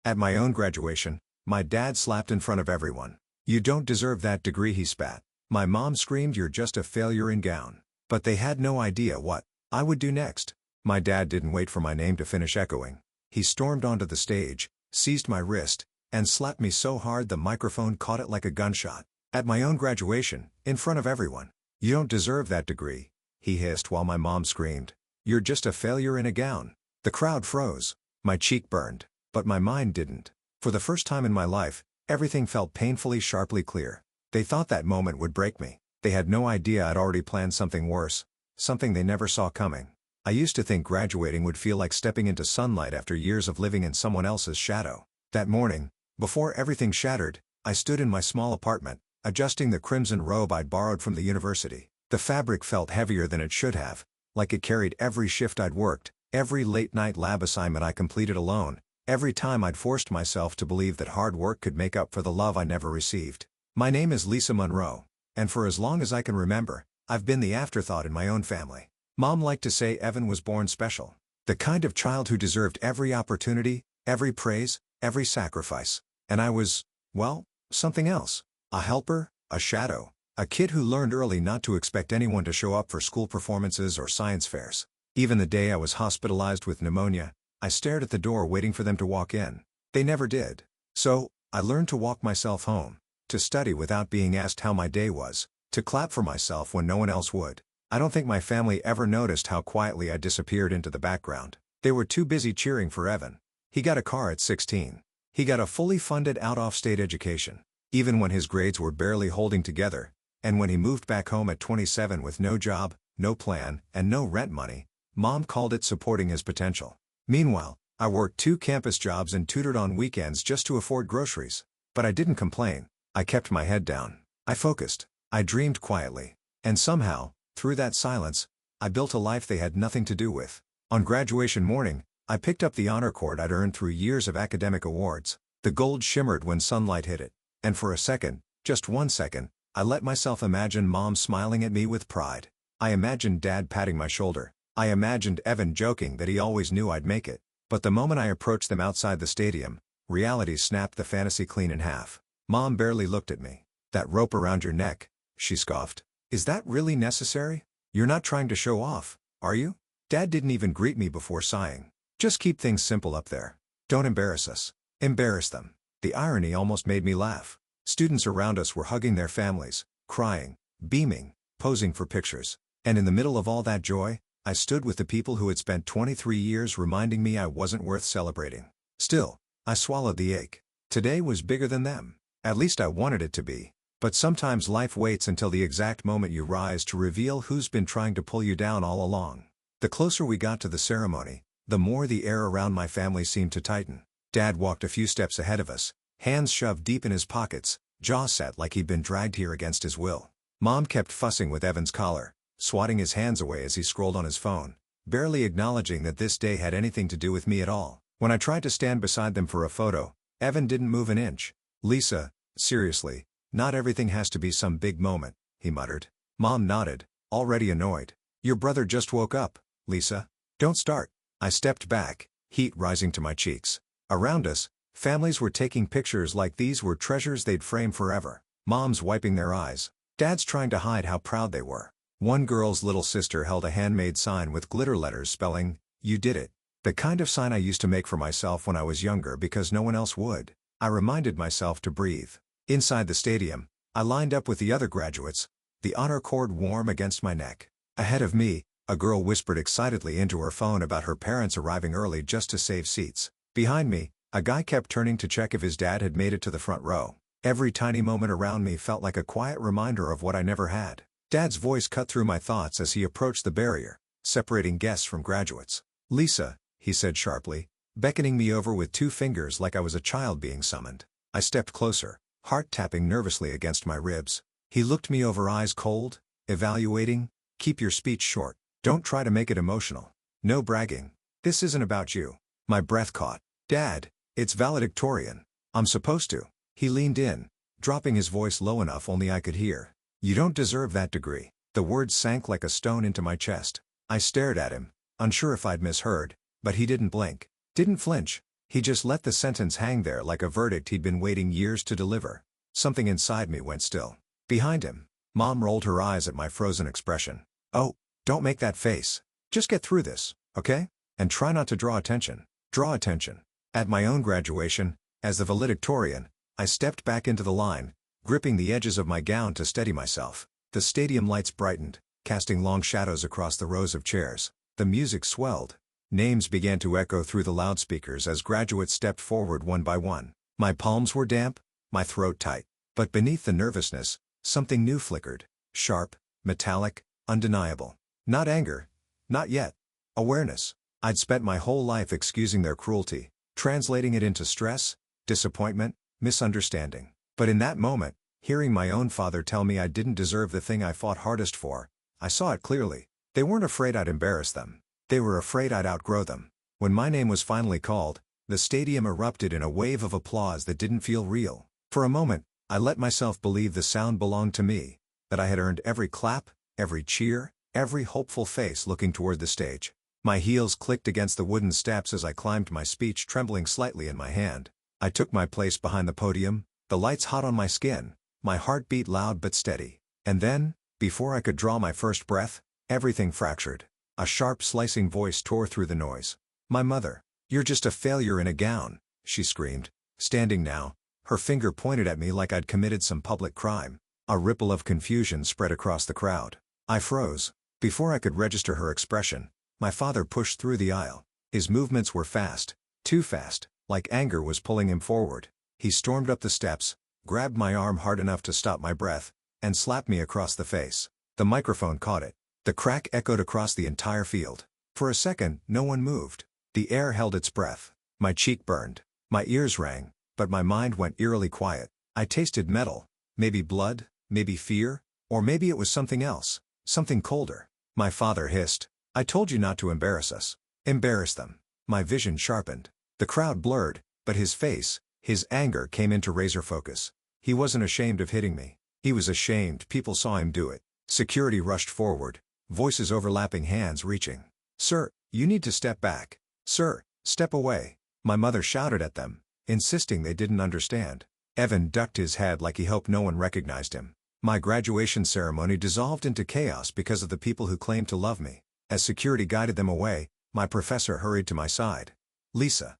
At my own graduation, my dad slapped in front of everyone. "You don't deserve that degree," he spat. My mom screamed, "You're just a failure in gown." But they had no idea what I would do next. My dad didn't wait for my name to finish echoing. He stormed onto the stage, seized my wrist, and slapped me so hard the microphone caught it like a gunshot. At my own graduation, in front of everyone. "You don't deserve that degree," he hissed while my mom screamed, "You're just a failure in a gown." The crowd froze. My cheek burned, but my mind didn't. For the first time in my life, everything felt painfully sharply clear. They thought that moment would break me. They had no idea I'd already planned something worse, something they never saw coming. I used to think graduating would feel like stepping into sunlight after years of living in someone else's shadow. That morning, before everything shattered, I stood in my small apartment, adjusting the crimson robe I'd borrowed from the university. The fabric felt heavier than it should have, like it carried every shift I'd worked, every late-night lab assignment I completed alone, every time I'd forced myself to believe that hard work could make up for the love I never received. My name is Lisa Monroe, and for as long as I can remember, I've been the afterthought in my own family. Mom liked to say Evan was born special. The kind of child who deserved every opportunity, every praise, every sacrifice. And I was, well, something else. A helper, a shadow, a kid who learned early not to expect anyone to show up for school performances or science fairs. Even the day I was hospitalized with pneumonia, I stared at the door waiting for them to walk in. They never did. So, I learned to walk myself home, to study without being asked how my day was, to clap for myself when no one else would. I don't think my family ever noticed how quietly I disappeared into the background. They were too busy cheering for Evan. He got a car at 16. He got a fully funded out-of-state education. Even when his grades were barely holding together, and when he moved back home at 27 with no job, no plan, and no rent money, Mom called it supporting his potential. Meanwhile, I worked 2 campus jobs and tutored on weekends just to afford groceries. But I didn't complain. I kept my head down. I focused. I dreamed quietly. And somehow, through that silence, I built a life they had nothing to do with. On graduation morning, I picked up the honor cord I'd earned through years of academic awards. The gold shimmered when sunlight hit it. And for a second, just one second, I let myself imagine Mom smiling at me with pride. I imagined Dad patting my shoulder. I imagined Evan joking that he always knew I'd make it. But the moment I approached them outside the stadium, reality snapped the fantasy clean in half. Mom barely looked at me. "That rope around your neck," she scoffed. "Is that really necessary? You're not trying to show off, are you?" Dad didn't even greet me before sighing. "Just keep things simple up there. Don't embarrass us." Embarrass them. The irony almost made me laugh. Students around us were hugging their families, crying, beaming, posing for pictures. And in the middle of all that joy, I stood with the people who had spent 23 years reminding me I wasn't worth celebrating. Still, I swallowed the ache. Today was bigger than them. At least I wanted it to be. But sometimes life waits until the exact moment you rise to reveal who's been trying to pull you down all along. The closer we got to the ceremony, the more the air around my family seemed to tighten. Dad walked a few steps ahead of us, hands shoved deep in his pockets, jaw set like he'd been dragged here against his will. Mom kept fussing with Evan's collar, swatting his hands away as he scrolled on his phone, barely acknowledging that this day had anything to do with me at all. When I tried to stand beside them for a photo, Evan didn't move an inch. "Lisa, seriously, not everything has to be some big moment," he muttered. Mom nodded, already annoyed. "Your brother just woke up, Lisa. Don't start." I stepped back, heat rising to my cheeks. Around us, families were taking pictures like these were treasures they'd frame forever. Moms wiping their eyes. Dads trying to hide how proud they were. One girl's little sister held a handmade sign with glitter letters spelling, "You did it." The kind of sign I used to make for myself when I was younger because no one else would. I reminded myself to breathe. Inside the stadium, I lined up with the other graduates, the honor cord warm against my neck. Ahead of me, a girl whispered excitedly into her phone about her parents arriving early just to save seats. Behind me, a guy kept turning to check if his dad had made it to the front row. Every tiny moment around me felt like a quiet reminder of what I never had. Dad's voice cut through my thoughts as he approached the barrier, separating guests from graduates. "Lisa," he said sharply, beckoning me over with 2 fingers like I was a child being summoned. I stepped closer, heart tapping nervously against my ribs. He looked me over, eyes cold, evaluating. "Keep your speech short. Don't try to make it emotional. No bragging. This isn't about you." My breath caught. "Dad, it's valedictorian. I'm supposed to." He leaned in, dropping his voice low enough only I could hear. "You don't deserve that degree." The words sank like a stone into my chest. I stared at him, unsure if I'd misheard, but he didn't blink, didn't flinch. He just let the sentence hang there like a verdict he'd been waiting years to deliver. Something inside me went still. Behind him, Mom rolled her eyes at my frozen expression. "Oh, don't make that face. Just get through this, okay? And try not to draw attention." Draw attention. At my own graduation, as the valedictorian, I stepped back into the line, gripping the edges of my gown to steady myself. The stadium lights brightened, casting long shadows across the rows of chairs. The music swelled. Names began to echo through the loudspeakers as graduates stepped forward one by one. My palms were damp, my throat tight. But beneath the nervousness, something new flickered. Sharp, metallic, undeniable. Not anger. Not yet. Awareness. I'd spent my whole life excusing their cruelty, translating it into stress, disappointment, misunderstanding. But in that moment, hearing my own father tell me I didn't deserve the thing I fought hardest for, I saw it clearly. They weren't afraid I'd embarrass them. They were afraid I'd outgrow them. When my name was finally called, the stadium erupted in a wave of applause that didn't feel real. For a moment, I let myself believe the sound belonged to me, that I had earned every clap, every cheer, every hopeful face looking toward the stage. My heels clicked against the wooden steps as I climbed, my speech trembling slightly in my hand. I took my place behind the podium, the lights hot on my skin, my heart beat loud but steady. And then, before I could draw my first breath, everything fractured. A sharp slicing voice tore through the noise. My mother. "You're just a failure in a gown," she screamed. Standing now, her finger pointed at me like I'd committed some public crime. A ripple of confusion spread across the crowd. I froze. Before I could register her expression, my father pushed through the aisle. His movements were fast, too fast, like anger was pulling him forward. He stormed up the steps, grabbed my arm hard enough to stop my breath, and slapped me across the face. The microphone caught it. The crack echoed across the entire field. For a second, no one moved. The air held its breath. My cheek burned. My ears rang, but my mind went eerily quiet. I tasted metal. Maybe blood, maybe fear, or maybe it was something else, something colder. My father hissed, "I told you not to embarrass us." Embarrass them. My vision sharpened. The crowd blurred, but his face, his anger came into razor focus. He wasn't ashamed of hitting me. He was ashamed people saw him do it. Security rushed forward, voices overlapping, hands reaching. "Sir, you need to step back. Sir, step away." My mother shouted at them, insisting they didn't understand. Evan ducked his head like he hoped no one recognized him. My graduation ceremony dissolved into chaos because of the people who claimed to love me. As security guided them away, my professor hurried to my side. Lisa,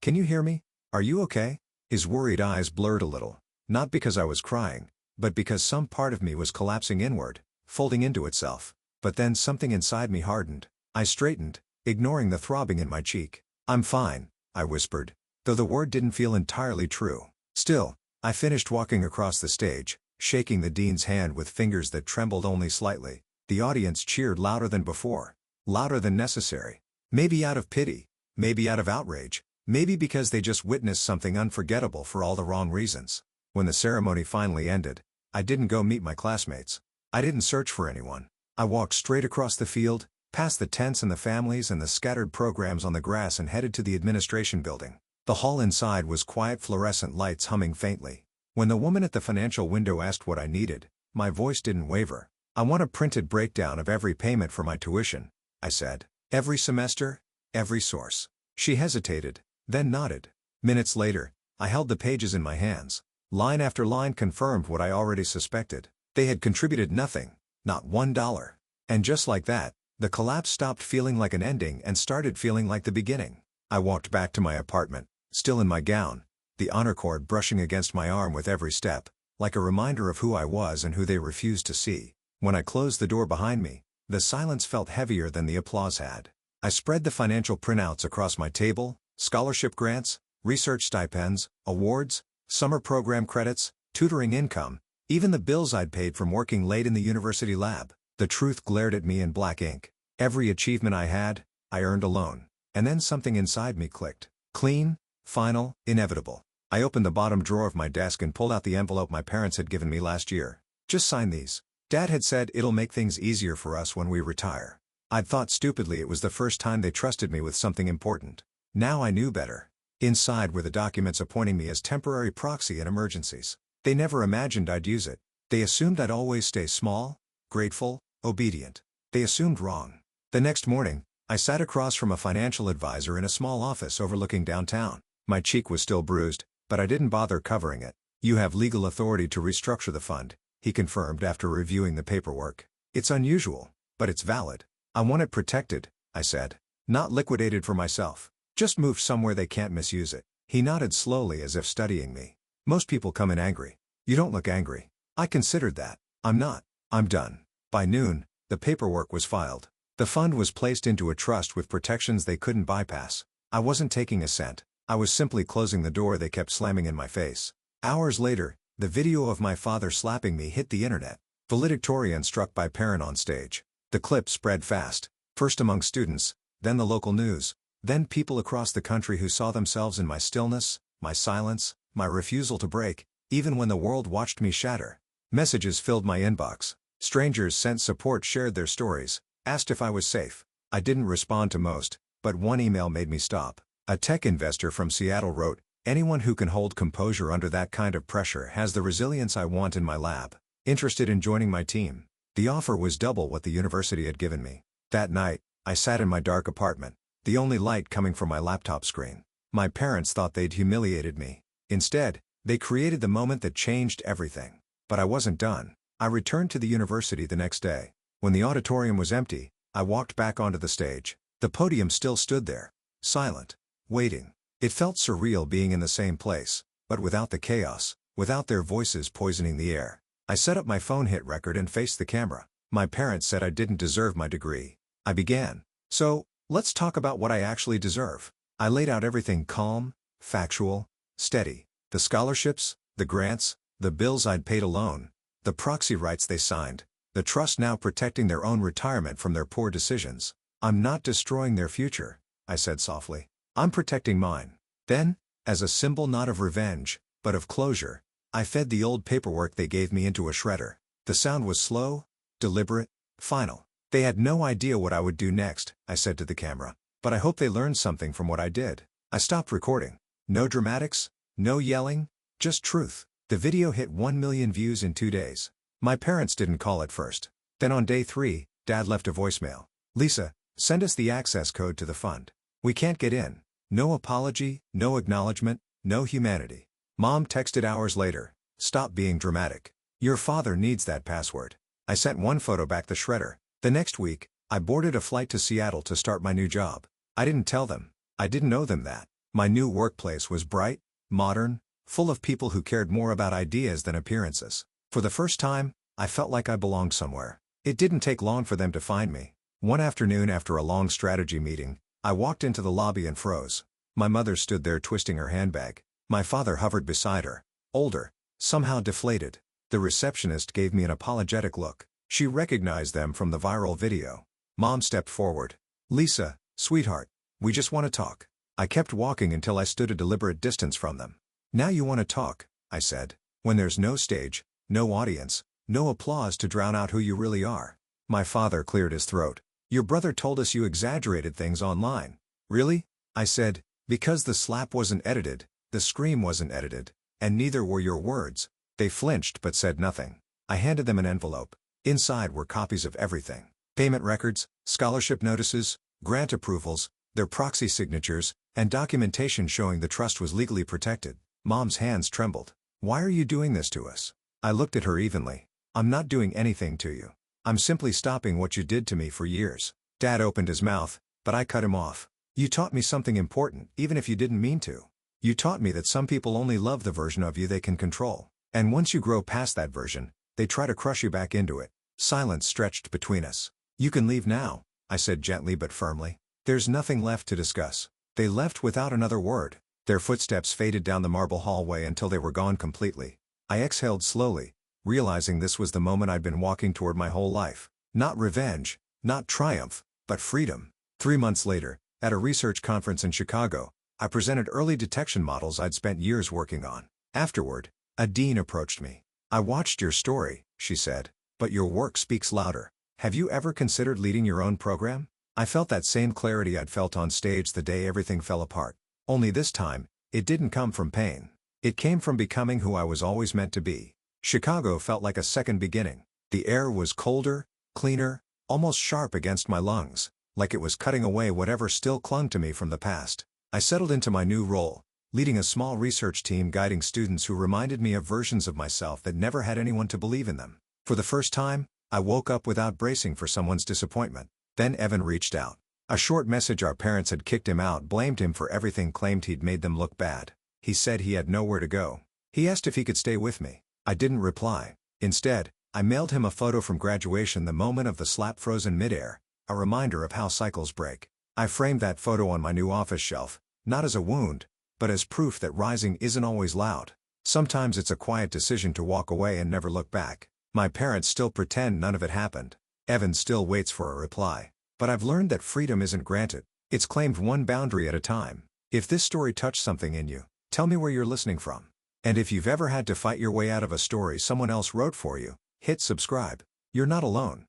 can you hear me? Are you okay?" His worried eyes blurred a little, not because I was crying, but because some part of me was collapsing inward, folding into itself. But then something inside me hardened. I straightened, ignoring the throbbing in my cheek. "I'm fine," I whispered, though the word didn't feel entirely true. Still, I finished walking across the stage, shaking the dean's hand with fingers that trembled only slightly. The audience cheered louder than before, louder than necessary. Maybe out of pity, maybe out of outrage, maybe because they just witnessed something unforgettable for all the wrong reasons. When the ceremony finally ended, I didn't go meet my classmates. I didn't search for anyone. I walked straight across the field, past the tents and the families and the scattered programs on the grass, and headed to the administration building. The hall inside was quiet, fluorescent lights humming faintly. When the woman at the financial window asked what I needed, my voice didn't waver. "I want a printed breakdown of every payment for my tuition," I said. "Every semester, every source." She hesitated, then nodded. Minutes later, I held the pages in my hands. Line after line confirmed what I already suspected. They had contributed nothing, not $1. And just like that, the collapse stopped feeling like an ending and started feeling like the beginning. I walked back to my apartment, still in my gown, the honor cord brushing against my arm with every step, like a reminder of who I was and who they refused to see. When I closed the door behind me, the silence felt heavier than the applause had. I spread the financial printouts across my table: scholarship grants, research stipends, awards, summer program credits, tutoring income, even the bills I'd paid from working late in the university lab. The truth glared at me in black ink. Every achievement I had, I earned alone. And then something inside me clicked. Clean, final, inevitable. I opened the bottom drawer of my desk and pulled out the envelope my parents had given me last year. "Just sign these." Dad had said it'll make things easier for us when we retire. I'd thought stupidly it was the first time they trusted me with something important. Now I knew better. Inside were the documents appointing me as temporary proxy in emergencies. They never imagined I'd use it. They assumed I'd always stay small, grateful, obedient. They assumed wrong. The next morning, I sat across from a financial advisor in a small office overlooking downtown. My cheek was still bruised, but I didn't bother covering it. "You have legal authority to restructure the fund," he confirmed after reviewing the paperwork. "It's unusual, but it's valid." "I want it protected," I said. "Not liquidated for myself. Just moved somewhere they can't misuse it." He nodded slowly as if studying me. "Most people come in angry. You don't look angry." I considered that. "I'm not. I'm done." By noon, the paperwork was filed. The fund was placed into a trust with protections they couldn't bypass. I wasn't taking a cent. I was simply closing the door they kept slamming in my face. Hours later, the video of my father slapping me hit the internet. Valedictorian struck by parent on stage. The clip spread fast, first among students, then the local news, then people across the country who saw themselves in my stillness, my silence, my refusal to break, even when the world watched me shatter. Messages filled my inbox. Strangers sent support, shared their stories, asked if I was safe. I didn't respond to most, but one email made me stop. A tech investor from Seattle wrote, "Anyone who can hold composure under that kind of pressure has the resilience I want in my lab. Interested in joining my team?" The offer was double what the university had given me. That night, I sat in my dark apartment, the only light coming from my laptop screen. My parents thought they'd humiliated me. Instead, they created the moment that changed everything. But I wasn't done. I returned to the university the next day. When the auditorium was empty, I walked back onto the stage. The podium still stood there, silent, waiting. It felt surreal being in the same place, but without the chaos, without their voices poisoning the air. I set up my phone, hit record, and faced the camera. My parents said I didn't deserve my degree. I began. "So, let's talk about what I actually deserve." I laid out everything calm, factual, steady. The scholarships, the grants, the bills I'd paid alone, the proxy rights they signed, the trust now protecting their own retirement from their poor decisions. "I'm not destroying their future," I said softly. "I'm protecting mine." Then, as a symbol not of revenge, but of closure, I fed the old paperwork they gave me into a shredder. The sound was slow, deliberate, final. "They had no idea what I would do next," I said to the camera. "But I hope they learned something from what I did." I stopped recording. No dramatics, no yelling, just truth. The video hit 1 million views in 2 days. My parents didn't call at first. Then on day 3, Dad left a voicemail. "Lisa, send us the access code to the fund. We can't get in." No apology, no acknowledgement, no humanity. Mom texted hours later, "Stop being dramatic. Your father needs that password." I sent one photo back the shredder. The next week, I boarded a flight to Seattle to start my new job. I didn't tell them. I didn't know them that. My new workplace was bright, modern, full of people who cared more about ideas than appearances. For the first time, I felt like I belonged somewhere. It didn't take long for them to find me. One afternoon after a long strategy meeting, I walked into the lobby and froze. My mother stood there twisting her handbag. My father hovered beside her, older, somehow deflated. The receptionist gave me an apologetic look. She recognized them from the viral video. Mom stepped forward. "Lisa, sweetheart, we just want to talk." I kept walking until I stood a deliberate distance from them. "Now you want to talk," I said, "when there's no stage, no audience, no applause to drown out who you really are." My father cleared his throat. "Your brother told us you exaggerated things online." "Really?" I said, "because the slap wasn't edited, the scream wasn't edited, and neither were your words." They flinched but said nothing. I handed them an envelope. Inside were copies of everything. Payment records, scholarship notices, grant approvals, their proxy signatures, and documentation showing the trust was legally protected. Mom's hands trembled. "Why are you doing this to us?" I looked at her evenly. "I'm not doing anything to you. I'm simply stopping what you did to me for years." Dad opened his mouth, but I cut him off. "You taught me something important, even if you didn't mean to. You taught me that some people only love the version of you they can control. And once you grow past that version, they try to crush you back into it." Silence stretched between us. "You can leave now," I said gently but firmly. "There's nothing left to discuss." They left without another word. Their footsteps faded down the marble hallway until they were gone completely. I exhaled slowly, realizing this was the moment I'd been walking toward my whole life. Not revenge, not triumph, but freedom. 3 months later, at a research conference in Chicago, I presented early detection models I'd spent years working on. Afterward, a dean approached me. "I watched your story," she said, "but your work speaks louder. Have you ever considered leading your own program?" I felt that same clarity I'd felt on stage the day everything fell apart. Only this time, it didn't come from pain. It came from becoming who I was always meant to be. Chicago felt like a second beginning. The air was colder, cleaner, almost sharp against my lungs. like it was cutting away whatever still clung to me from the past. I settled into my new role, leading a small research team guiding students who reminded me of versions of myself that never had anyone to believe in them. For the first time, I woke up without bracing for someone's disappointment. Then Evan reached out. A short message: our parents had kicked him out, blamed him for everything, claimed he'd made them look bad. He said he had nowhere to go. He asked if he could stay with me. I didn't reply. Instead, I mailed him a photo from graduation, the moment of the slap frozen midair, a reminder of how cycles break. I framed that photo on my new office shelf, not as a wound, but as proof that rising isn't always loud. Sometimes it's a quiet decision to walk away and never look back. My parents still pretend none of it happened. Evan still waits for a reply. But I've learned that freedom isn't granted. It's claimed one boundary at a time. If this story touched something in you, tell me where you're listening from. And if you've ever had to fight your way out of a story someone else wrote for you, hit subscribe. You're not alone.